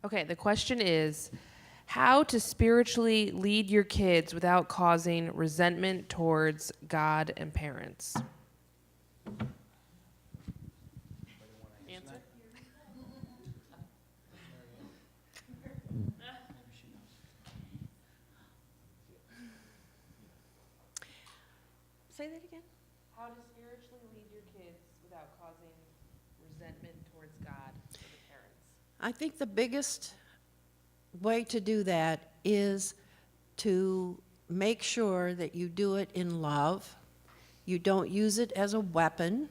Okay, the question is how to spiritually lead your kids without causing resentment towards God and parents. Answer? Say that again. How to spiritually lead your kids without causing resentment towards God or the parents. I think the biggest way to do that is to make sure that you do it in love. You don't use it as a weapon.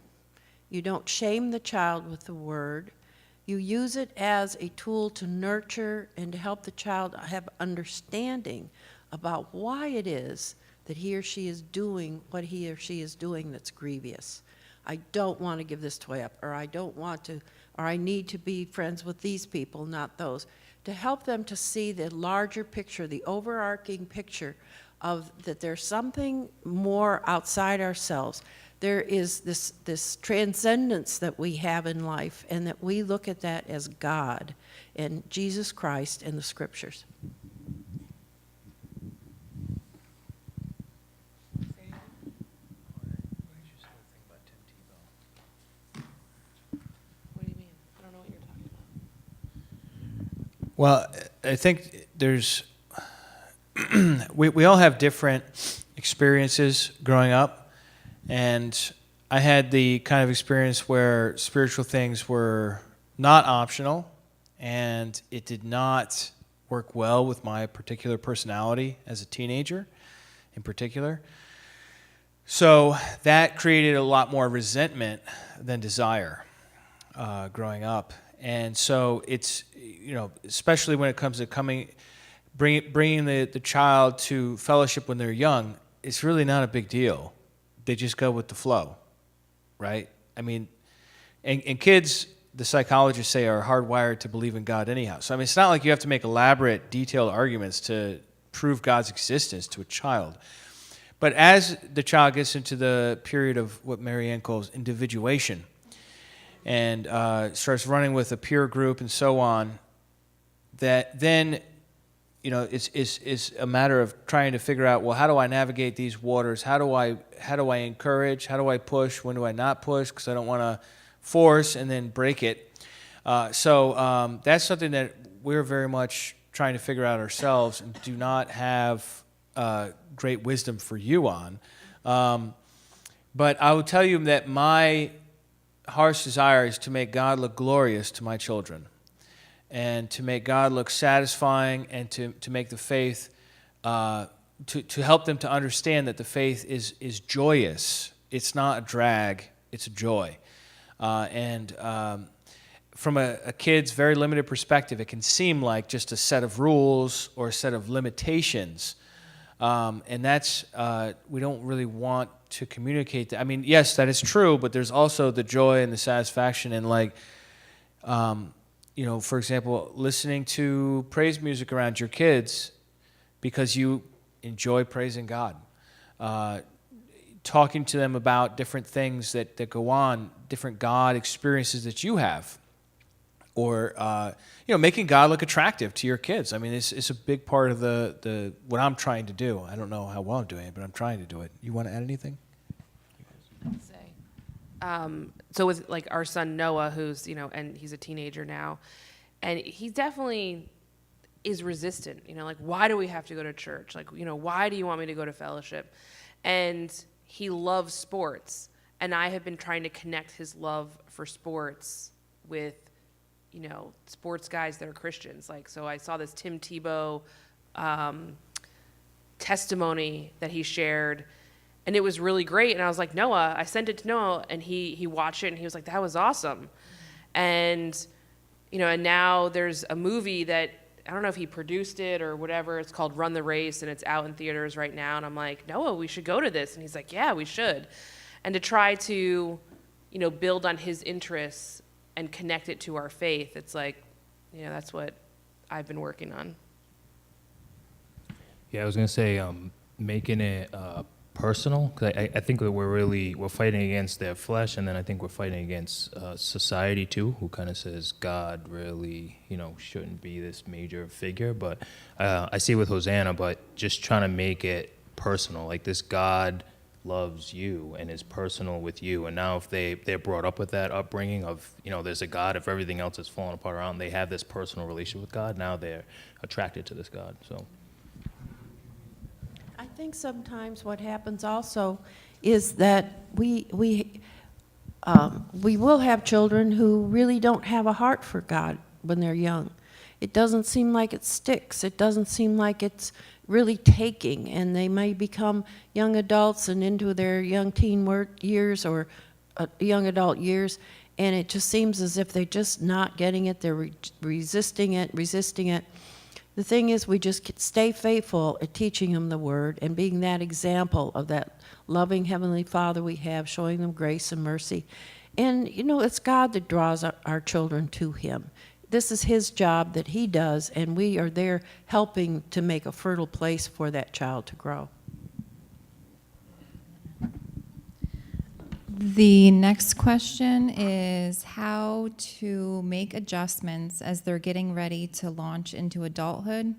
You don't shame the child with the word. You use it as a tool to nurture and to help the child have understanding about why it is that he or she is doing what he or she is doing that's grievous. I don't want to give this toy up, or I don't want to, or I need to be friends with these people, not those. To help them to see the larger picture, the overarching picture of that there's something more outside ourselves. There is this transcendence that we have in life, and that we look at that as God and Jesus Christ and the Scriptures. What do you mean? I don't know what you're talking about. Well, I think there's we all have different experiences growing up, and I had the kind of experience where spiritual things were not optional, and it did not work well with my particular personality as a teenager in particular. So that created a lot more resentment than desire growing up. And so it's, especially when it comes to bringing the child to fellowship when they're young, it's really not a big deal. They just go with the flow, right? I mean, and kids, the psychologists say, are hardwired to believe in God anyhow. So, I mean, it's not like you have to make elaborate, detailed arguments to prove God's existence to a child. But as the child gets into the period of what Mary Ann calls individuation, and starts running with a peer group and so on, that then, it's a matter of trying to figure out, well, how do I navigate these waters? How do I encourage? How do I push? When do I not push? Because I don't want to force and then break it. So that's something that we're very much trying to figure out ourselves and do not have great wisdom for you on. But I will tell you that my heart's desire is to make God look glorious to my children, and to make God look satisfying, and to make the faith, to help them to understand that the faith is joyous. It's not a drag, it's a joy. From a kid's very limited perspective, it can seem like just a set of rules or a set of limitations. And that's, we don't really want to communicate that. I mean, yes, that is true, but there's also the joy and the satisfaction in, like, for example, listening to praise music around your kids because you enjoy praising God. Talking to them about different things that go on, different God experiences that you have. Or making God look attractive to your kids. I mean, it's a big part of the what I'm trying to do. I don't know how well I'm doing it, but I'm trying to do it. You want to add anything? I'd say. So with like our son Noah, who's and he's a teenager now, and he definitely is resistant. Like, why do we have to go to church? Like, why do you want me to go to fellowship? And he loves sports, and I have been trying to connect his love for sports with sports guys that are Christians. Like, so I saw this Tim Tebow testimony that he shared, and it was really great. And I was like, Noah, I sent it to Noah, and he watched it, and he was like, that was awesome. And, and now there's a movie that, I don't know if he produced it or whatever, it's called Run the Race, and it's out in theaters right now. And I'm like, Noah, we should go to this. And he's like, yeah, we should. And to try to, build on his interests and connect it to our faith. It's like, that's what I've been working on. Yeah, I was going to say making it personal. 'Cause I think that we're fighting against their flesh, and then I think we're fighting against society too, who kind of says God really, shouldn't be this major figure. But I see it with Hosanna, but just trying to make it personal, like this God loves you and is personal with you. And now if they're brought up with that upbringing of, there's a God, if everything else is falling apart around, they have this personal relationship with God, now they're attracted to this God. So I think sometimes what happens also is that we will have children who really don't have a heart for God when they're young. It doesn't seem like it sticks. It doesn't seem like it's really taking, and they may become young adults and into their young teen years or young adult years, and it just seems as if they're just not getting it. They're resisting it. The thing is, we just stay faithful at teaching them the Word and being that example of that loving Heavenly Father we have, showing them grace and mercy. And, it's God that draws our children to Him. This is His job that He does, and we are there helping to make a fertile place for that child to grow. The next question is how to make adjustments as they're getting ready to launch into adulthood,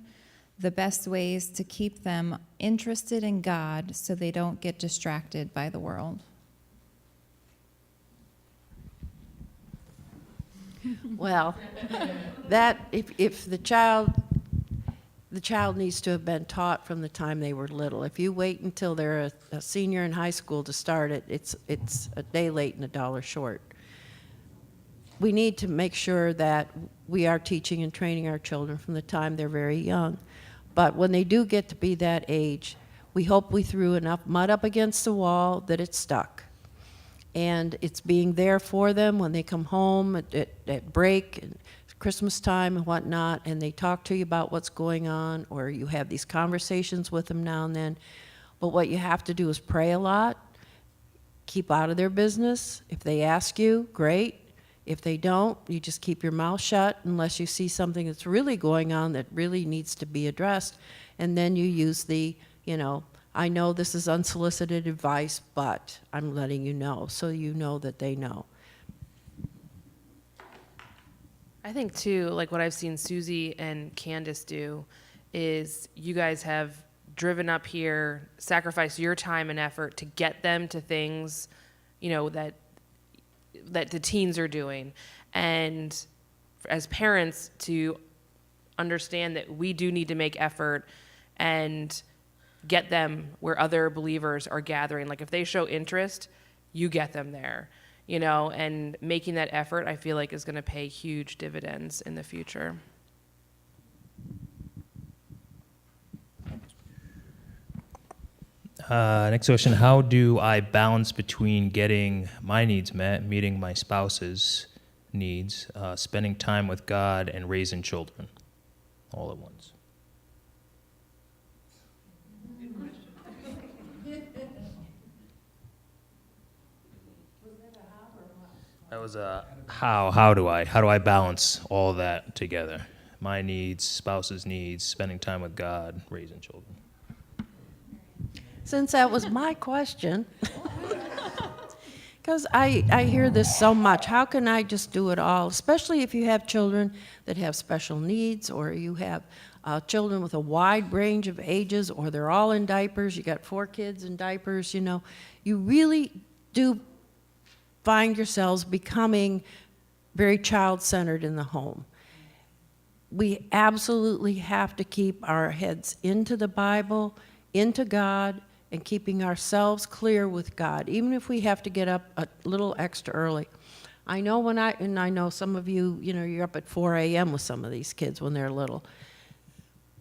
the best ways to keep them interested in God so they don't get distracted by the world. Well, that if the child needs to have been taught from the time they were little. If you wait until they're a senior in high school to start it, it's a day late and a dollar short. We need to make sure that we are teaching and training our children from the time they're very young. But when they do get to be that age, we hope we threw enough mud up against the wall that it's stuck. And it's being there for them when they come home at break and Christmas time and whatnot, and they talk to you about what's going on, or you have these conversations with them now and then. But what you have to do is pray a lot, keep out of their business. If they ask you, great. If they don't, you just keep your mouth shut unless you see something that's really going on that really needs to be addressed. And then you use I know this is unsolicited advice, but I'm letting you know, so you know that they know. I think too, like what I've seen Susie and Candace do is you guys have driven up here, sacrificed your time and effort to get them to things, that the teens are doing. And as parents to understand that we do need to make effort and get them where other believers are gathering. Like if they show interest, you get them there. And making that effort, I feel like, is going to pay huge dividends in the future. next question, how do I balance between getting my needs met, meeting my spouse's needs, spending time with God, and raising children all at once? That was a how do I balance all that together? My needs, spouse's needs, spending time with God, raising children. Since that was my question, because I hear this so much, how can I just do it all? Especially if you have children that have special needs, or you have children with a wide range of ages, or they're all in diapers. You got 4 kids in diapers, you really do find yourselves becoming very child-centered in the home. We absolutely have to keep our heads into the Bible, into God, and keeping ourselves clear with God, even if we have to get up a little extra early. I know I know some of you, you're up at 4 a.m. with some of these kids when they're little.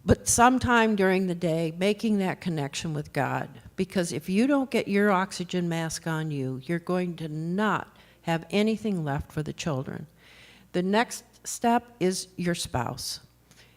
But sometime during the day, making that connection with God, because if you don't get your oxygen mask on you, you're going to not have anything left for the children. The next step is your spouse.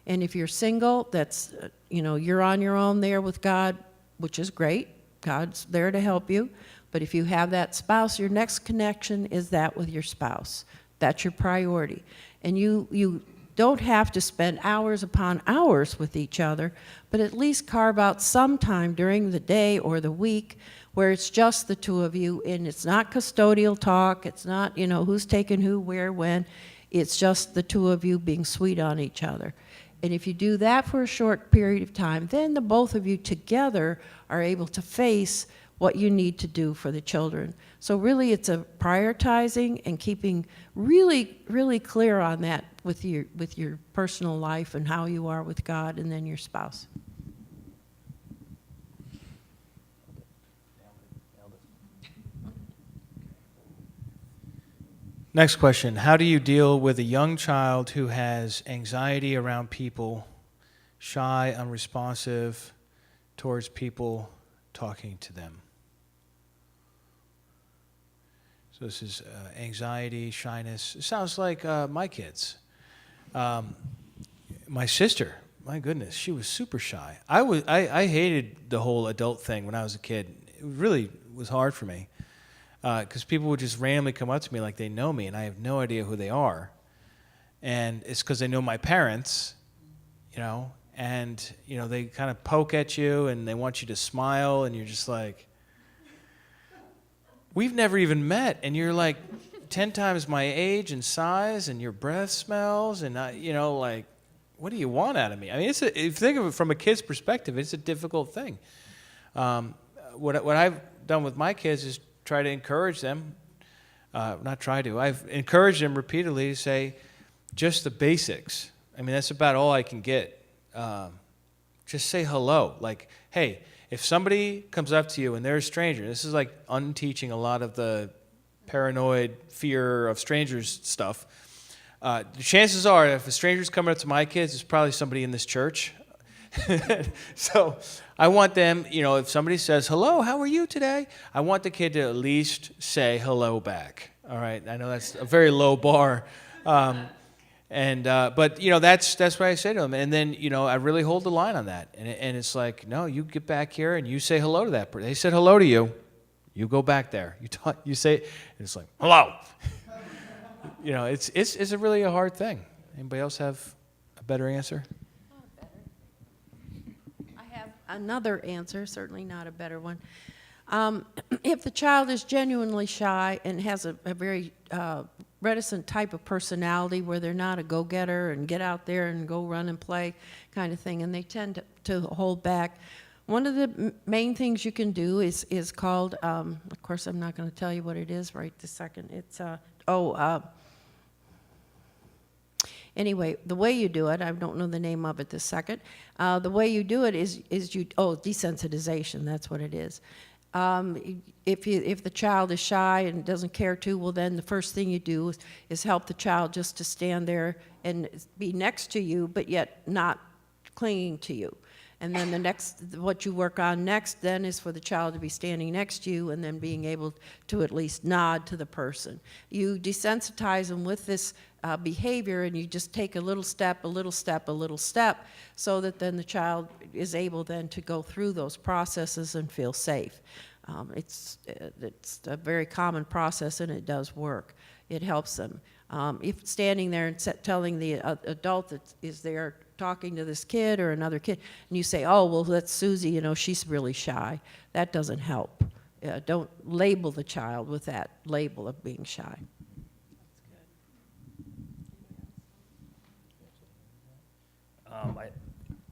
And if you're single, that's, you're on your own there with God, which is great. God's there to help you. But if you have that spouse, your next connection is that with your spouse. That's your priority. And you don't have to spend hours upon hours with each other, but at least carve out some time during the day or the week where it's just the two of you, and it's not custodial talk, it's not, who's taking who, where, when. It's just the two of you being sweet on each other. And if you do that for a short period of time, then the both of you together are able to face what you need to do for the children. So really it's a prioritizing and keeping really, really clear on that with your personal life and how you are with God and then your spouse. Next question. How do you deal with a young child who has anxiety around people, shy, unresponsive towards people talking to them? So this is anxiety, shyness. It sounds like my kids. My sister, my goodness, she was super shy. I hated the whole adult thing when I was a kid. It really was hard for me. Because people would just randomly come up to me like they know me, and I have no idea who they are. And it's because they know my parents, and, they kind of poke at you, and they want you to smile, and you're just like, we've never even met, and you're like 10 times my age and size, and your breath smells, and, like, what do you want out of me? I mean, if you think of it from a kid's perspective, it's a difficult thing. What I've done with my kids is try to encourage them, I've encouraged them repeatedly to say just the basics. I mean, that's about all I can get. Just say hello. Like, hey, if somebody comes up to you and they're a stranger, this is like unteaching a lot of the paranoid fear of strangers stuff. The chances are if a stranger's coming up to my kids, it's probably somebody in this church. So I want them, if somebody says, hello, how are you today? I want the kid to at least say hello back. All right. I know that's a very low bar. But that's what I say to them. And then, I really hold the line on that. And it's like, no, you get back here and you say hello to that person. They said hello to you. You go back there. You say, and it's like, hello. It's a really hard thing. Anybody else have a better answer? Another answer, certainly not a better one. If the child is genuinely shy and has a very reticent type of personality where they're not a go-getter and get out there and go run and play kind of thing, and they tend to hold back, one of the main things you can do is called, of course I'm not going to tell you what it is right this second. It's, anyway, the way you do it, I don't know the name of it this second. The way you do it is desensitization. That's what it is. If the child is shy and doesn't care to, well, then the first thing you do is help the child just to stand there and be next to you, but yet not clinging to you. And then what you work on next then is for the child to be standing next to you and then being able to at least nod to the person. You desensitize them with this behavior, and you just take a little step, a little step, a little step, so that then the child is able then to go through those processes and feel safe. It's a very common process, and it does work. It helps them. If standing there and telling the adult that is there talking to this kid or another kid, and you say, oh, well, that's Susie, she's really shy. That doesn't help. Don't label the child with that label of being shy.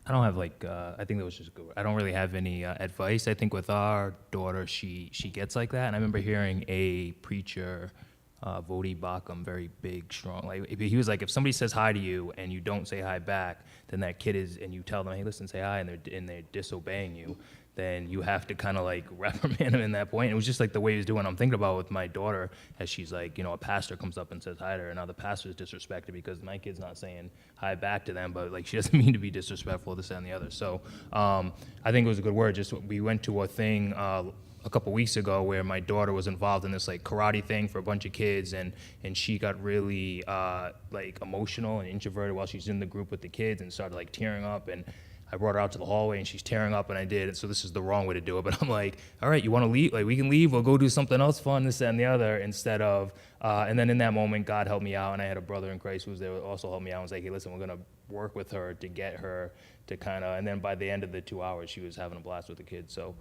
I don't have I think that was just good. I don't really have any advice. I think with our daughter, she gets like that. And I remember hearing a preacher, Vodi Bakum, very big, strong. He was like, if somebody says hi to you and you don't say hi back, then that kid is, and you tell them, hey, listen, say hi, and they're disobeying you, then you have to kind of reprimand him in that point. And it was just the way he was doing. I'm thinking about with my daughter, as she's a pastor comes up and says hi to her, and now the pastor is disrespected because my kid's not saying hi back to them, but she doesn't mean to be disrespectful, this and the other. So I think it was a good word. We went to a thing a couple weeks ago where my daughter was involved in this karate thing for a bunch of kids, and she got really emotional and introverted while she's in the group with the kids and started tearing up, and I brought her out to the hallway and she's tearing up, and I did it. So this is the wrong way to do it. But I'm like, all right, you want to leave? Like, we can leave. We'll go do something else fun, this, that, and the other, instead of. And then in that moment, God helped me out, and I had a brother in Christ who was there also helped me out and was like, hey, listen, we're gonna work with her to get her to kind of. And then by the end of the 2 hours, she was having a blast with the kids. So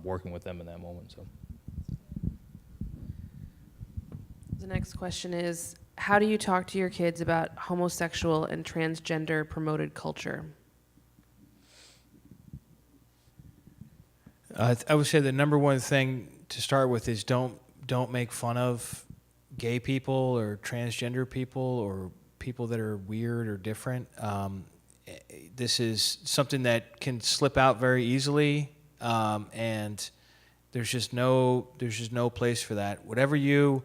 working with them in that moment. So. The next question is, how do you talk to your kids about homosexual and transgender promoted culture? I would say the number one thing to start with is don't make fun of gay people or transgender people or people that are weird or different. This is something that can slip out very easily, and there's just no place for that. Whatever you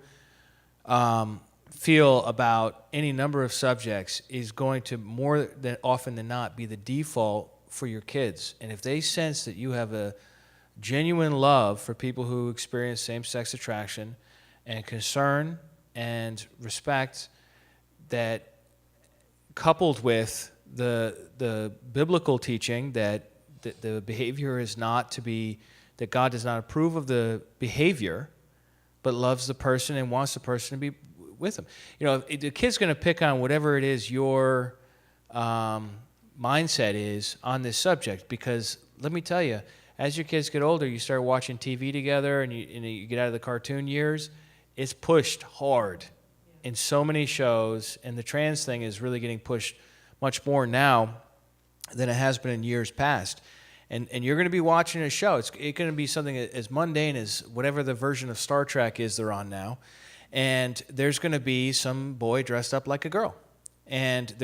feel about any number of subjects is going to more than often than not be the default for your kids. And if they sense that you have a genuine love for people who experience same-sex attraction and concern and respect, that coupled with the biblical teaching that the behavior is not to be, that God does not approve of the behavior, but loves the person and wants the person to be with him. You know, if the kid's going to pick on whatever it is your mindset is on this subject, because let me tell you, as your kids get older, you start watching TV together and you get out of the cartoon years, it's pushed hard in so many shows, and the trans thing is really getting pushed much more now than it has been in years past. And you're going to be watching a show. It's going to be something as mundane as whatever the version of Star Trek is they're on now. And there's going to be some boy dressed up like a girl. And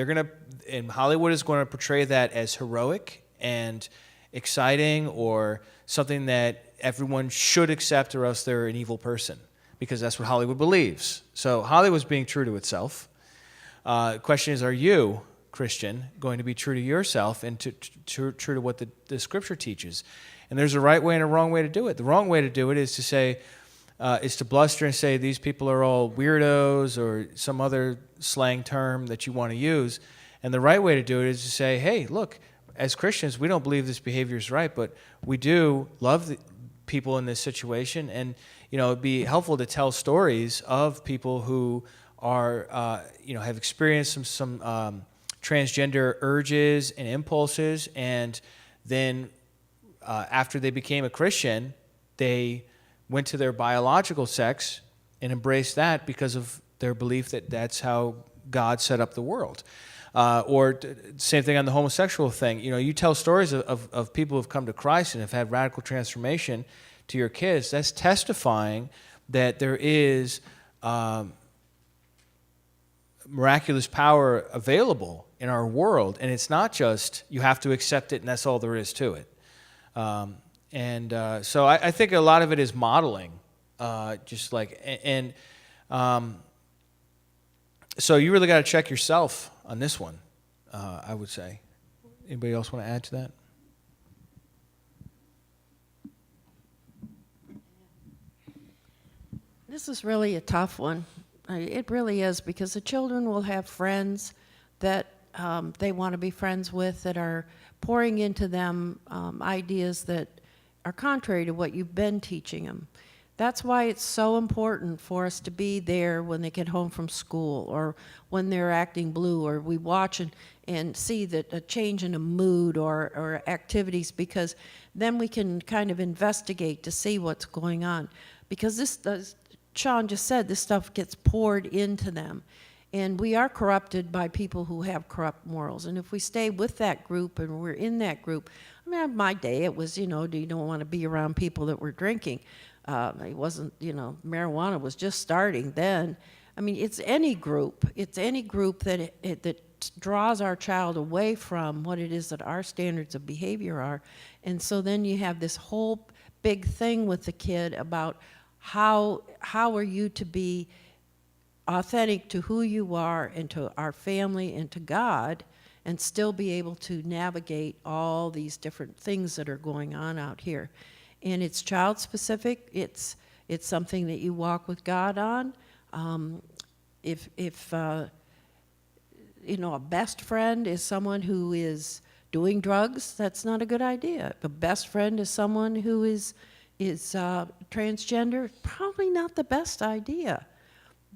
and Hollywood is going to portray that as heroic and exciting or something that everyone should accept, or else they're an evil person, because that's what Hollywood believes. So Hollywood's being true to itself. The question is, are you, Christian, going to be true to yourself and true to what the Scripture teaches? And there's a right way and a wrong way to do it. The wrong way to do it is to say, is to bluster and say these people are all weirdos or some other slang term that you want to use. And the right way to do it is to say, hey, look, as Christians, we don't believe this behavior is right, but we do love the people in this situation. And, you know, it'd be helpful to tell stories of people who are, have experienced some transgender urges and impulses, and then after they became a Christian, they went to their biological sex and embraced that because of their belief that that's how God set up the world. Same thing on the homosexual thing. You know, you tell stories of people who've come to Christ and have had radical transformation to your kids. That's testifying that there is miraculous power available in our world, and it's not just you have to accept it and that's all there is to it. So I think a lot of it is modeling, so you really got to check yourself on this one, I would say. Anybody else want to add to that? This is really a tough one. It really is, because the children will have friends that they want to be friends with that are pouring into them ideas that are contrary to what you've been teaching them. That's why it's so important for us to be there when they get home from school, or when they're acting blue, or we watch and see that a change in a mood or activities, because then we can kind of investigate to see what's going on. Because this does, Sean just said, this stuff gets poured into them. And we are corrupted by people who have corrupt morals. And if we stay with that group and we're in that group, I mean, my day it was, you don't want to be around people that were drinking. It wasn't, marijuana was just starting then. I mean, it's any group. It's any group that draws our child away from what it is that our standards of behavior are. And so then you have this whole big thing with the kid about how are you to be authentic to who you are and to our family and to God, and still be able to navigate all these different things that are going on out here. And it's child specific. It's something that you walk with God on. If a best friend is someone who is Doing drugs, that's not a good idea. If a best friend is someone who is transgender, probably not the best idea.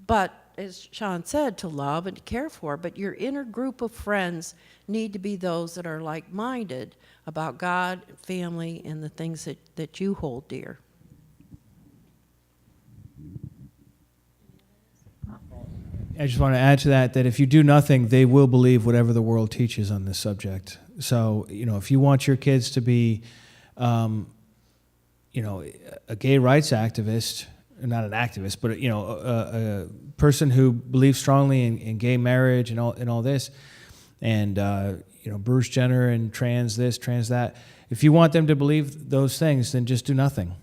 But as Sean said, to love and to care for, but your inner group of friends need to be those that are like-minded about God, family, and the things that you hold dear. I just want to add to that if you do nothing, they will believe whatever the world teaches on this subject. So, if you want your kids to be, a gay rights activist, not an activist, but, a person who believes strongly in gay marriage and all this, and, Bruce Jenner and trans this, trans that, if you want them to believe those things, then just do nothing.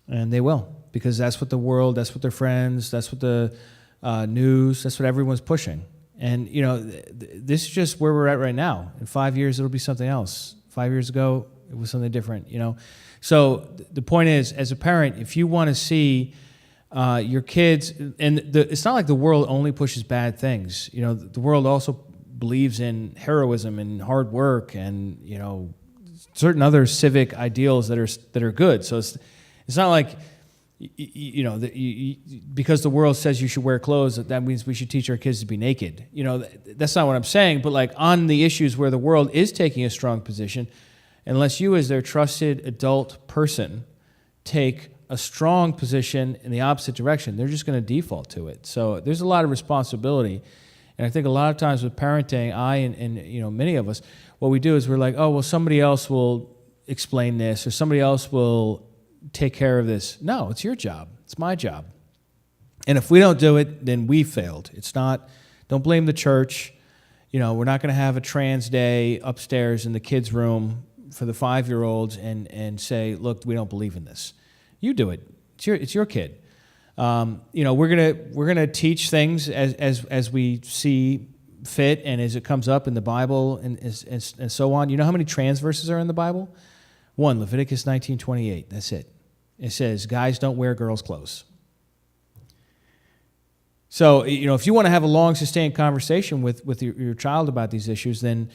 And they will, because that's what the world, that's what their friends, that's what the news, that's what everyone's pushing. And, this is just where we're at right now. In 5 years, it'll be something else. 5 years ago, it was something different, So the point is, as a parent, if you want to see your kids, and it's not like the world only pushes bad things. The world also believes in heroism and hard work and, certain other civic ideals that are good. So it's not like, because the world says you should wear clothes, that means we should teach our kids to be naked. That's not what I'm saying. But like on the issues where the world is taking a strong position, unless you as their trusted adult person take a strong position in the opposite direction, they're just going to default to it. So there's a lot of responsibility. And I think a lot of times with parenting, and many of us, what we do is we're like, oh, well, somebody else will explain this or somebody else will take care of this. No, it's your job. It's my job. And if we don't do it, then we failed. It's not, don't blame the church. We're not going to have a trans day upstairs in the kids' room for the 5-year-olds and say, look, we don't believe in this. You do it. It's your kid. We're gonna teach things as we see fit and as it comes up in the Bible and so on. You know how many trans verses are in the Bible? 1, Leviticus 19:28. That's it. It says, guys don't wear girls' clothes. So, if you want to have a long, sustained conversation with your child about these issues, then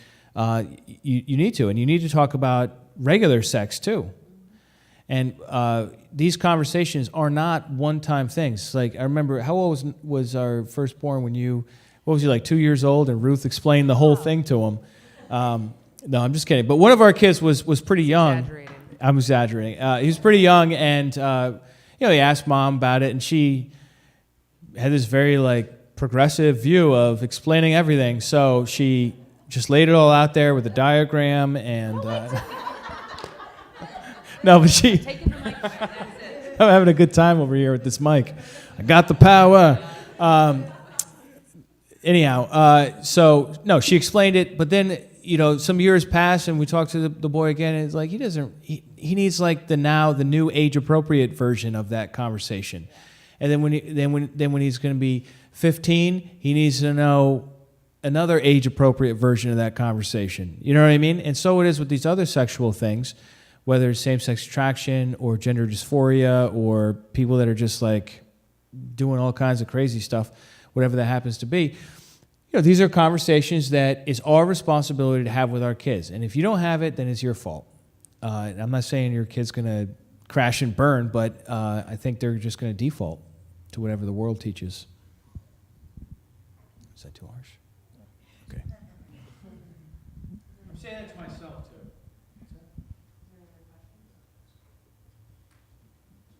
you need to. And you need to talk about regular sex, too. And these conversations are not one-time things. Like, I remember, how old was our firstborn when what was he, like 2 years old, and Ruth explained the whole thing to him? No, I'm just kidding. But one of our kids was pretty young. Exaggerating. I'm exaggerating. He was pretty young, and he asked Mom about it, and she had this very progressive view of explaining everything. So she just laid it all out there with a diagram, and no, but she. I'm having a good time over here with this mic. I got the power. So no, she explained it, but then some years passed, and we talked to the boy again, and it's like he needs the new age appropriate version of that conversation, and then when he's going to be 15, he needs to know another age appropriate version of that conversation. You know what I mean? And so it is with these other sexual things, whether it's same-sex attraction or gender dysphoria or people that are just doing all kinds of crazy stuff, whatever that happens to be. These are conversations that is our responsibility to have with our kids. And if you don't have it, then it's your fault. I'm not saying your kid's going to crash and burn, but I think they're just going to default to whatever the world teaches. Is that too harsh? Okay. I'm saying that to myself,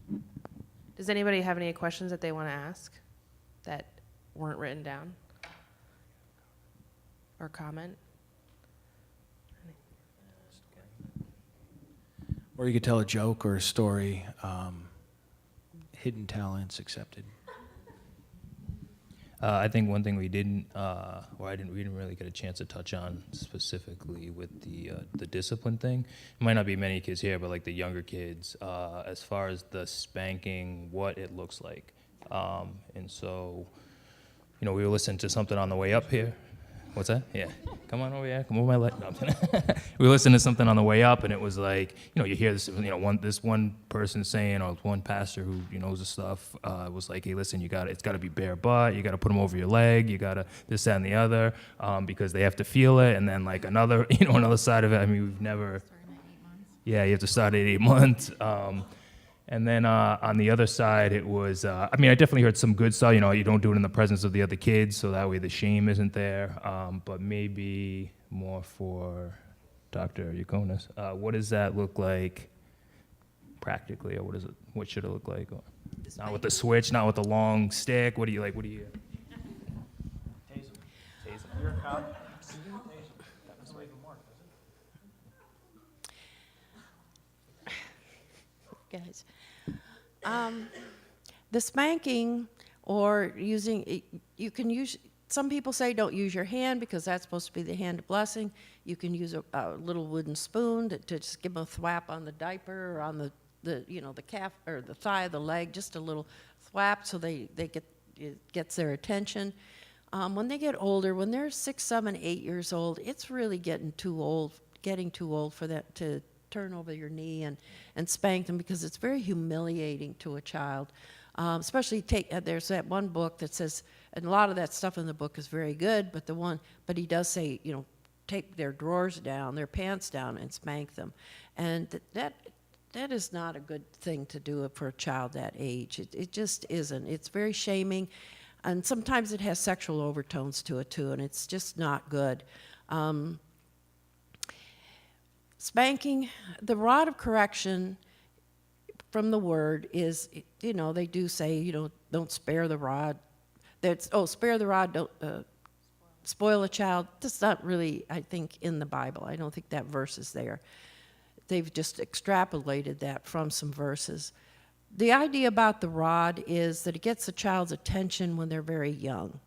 too. Does anybody have any questions that they want to ask that weren't written down? Or comment? Or you could tell a joke or a story. Hidden talents accepted. I think one thing we didn't, we didn't really get a chance to touch on specifically with the discipline thing. It might not be many kids here, but the younger kids, as far as the spanking, what it looks like. And so, we were listening to something on the way up here. What's that? Yeah. Come on over here. Come over my leg. No, I'm kidding. We listened to something on the way up, and it was like, you hear this, this one person saying, or one pastor who knows the stuff, was like, hey, listen, it's got to be bare butt. You got to put them over your leg. You got to this, that, and the other, because they have to feel it. And then like another, another side of it. I mean, we've never. Yeah, you have to start at 8 months. And then on the other side, it was, I definitely heard some good stuff. You don't do it in the presence of the other kids, so that way the shame isn't there. But maybe more for Dr. Yakonis. What does that look like practically, or what should it look like? Or, not with the switch, not with the long stick. What do you like? What do you? Tase him. Tase him. You're a cop. Guys. The spanking or using, you can use, some people say don't use your hand because that's supposed to be the hand of blessing. You can use a little wooden spoon to just give them a thwap on the diaper or on the calf or the thigh of the leg, just a little thwap so it gets their attention. When they get older, when they're 6, 7, 8 years old, it's really getting too old for that to turn over your knee and spank them, because it's very humiliating to a child. Especially there's that one book that says, and a lot of that stuff in the book is very good, but he does say, take their drawers down, their pants down, and spank them. And that is not a good thing to do for a child that age. It just isn't. It's very shaming, and sometimes it has sexual overtones to it too, and it's just not good. Spanking, the rod of correction from the word is, they do say, don't spare the rod. Spare the rod, don't spoil a child. That's not really, I think, in the Bible. I don't think that verse is there. They've just extrapolated that from some verses. The idea about the rod is that it gets a child's attention when they're very young.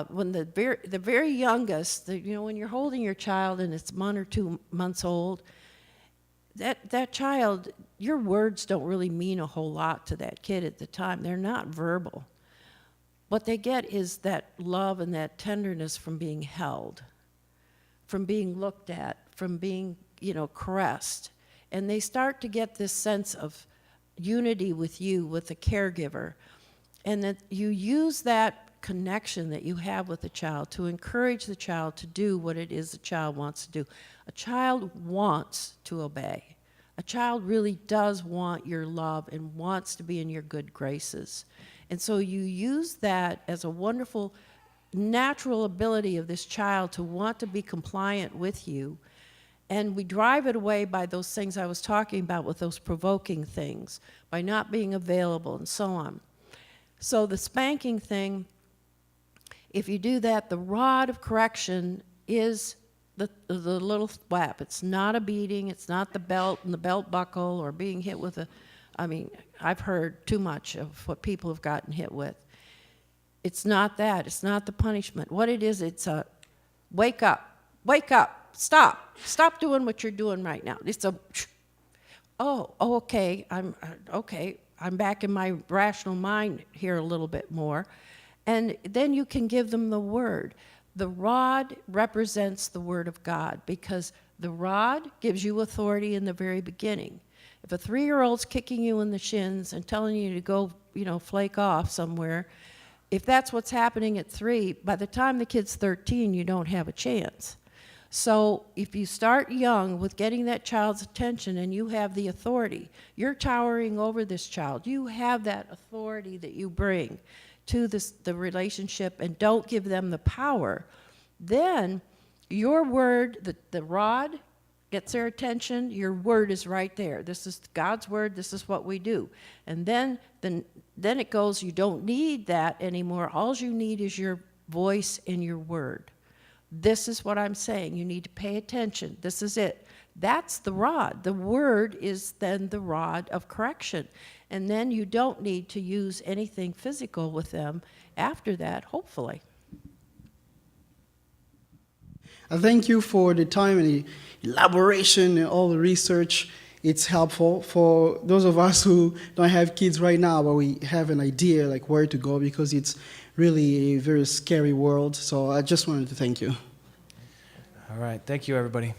When the very youngest, when you're holding your child and it's 1 or 2 months old, that child, your words don't really mean a whole lot to that kid at the time. They're not verbal. What they get is that love and that tenderness from being held, from being looked at, from being, caressed. And they start to get this sense of unity with you, with the caregiver, and that you use that connection that you have with the child to encourage the child to do what it is the child wants to do. A child wants to obey. A child really does want your love and wants to be in your good graces. And so you use that as a wonderful natural ability of this child to want to be compliant with you. And we drive it away by those things I was talking about, with those provoking things, by not being available and so on. So the spanking thing, if you do that, the rod of correction is the little thwap. It's not a beating. It's not the belt and the belt buckle or being hit with I've heard too much of what people have gotten hit with. It's not that. It's not the punishment. What it is, it's a wake up, stop doing what you're doing right now. It's a, okay, I'm back in my rational mind here a little bit more. And then you can give them the word. The rod represents the word of God, because the rod gives you authority in the very beginning. If a 3-year-old's kicking you in the shins and telling you to go, flake off somewhere, if that's what's happening at 3, by the time the kid's 13, you don't have a chance. So if you start young with getting that child's attention and you have the authority, you're towering over this child. You have that authority that you bring to the relationship, and don't give them the power, then your word, the rod, gets their attention. Your word is right there. This is God's word. This is what we do. And then it goes, you don't need that anymore. All you need is your voice and your word. This is what I'm saying. You need to pay attention. This is it. That's the rod. The word is then the rod of correction. And then you don't need to use anything physical with them after that, hopefully. I thank you for the time and the elaboration and all the research. it's helpful for those of us who don't have kids right now, but we have an idea like where to go, because it's really a very scary world. So I just wanted to thank you. All right. Thank you, everybody.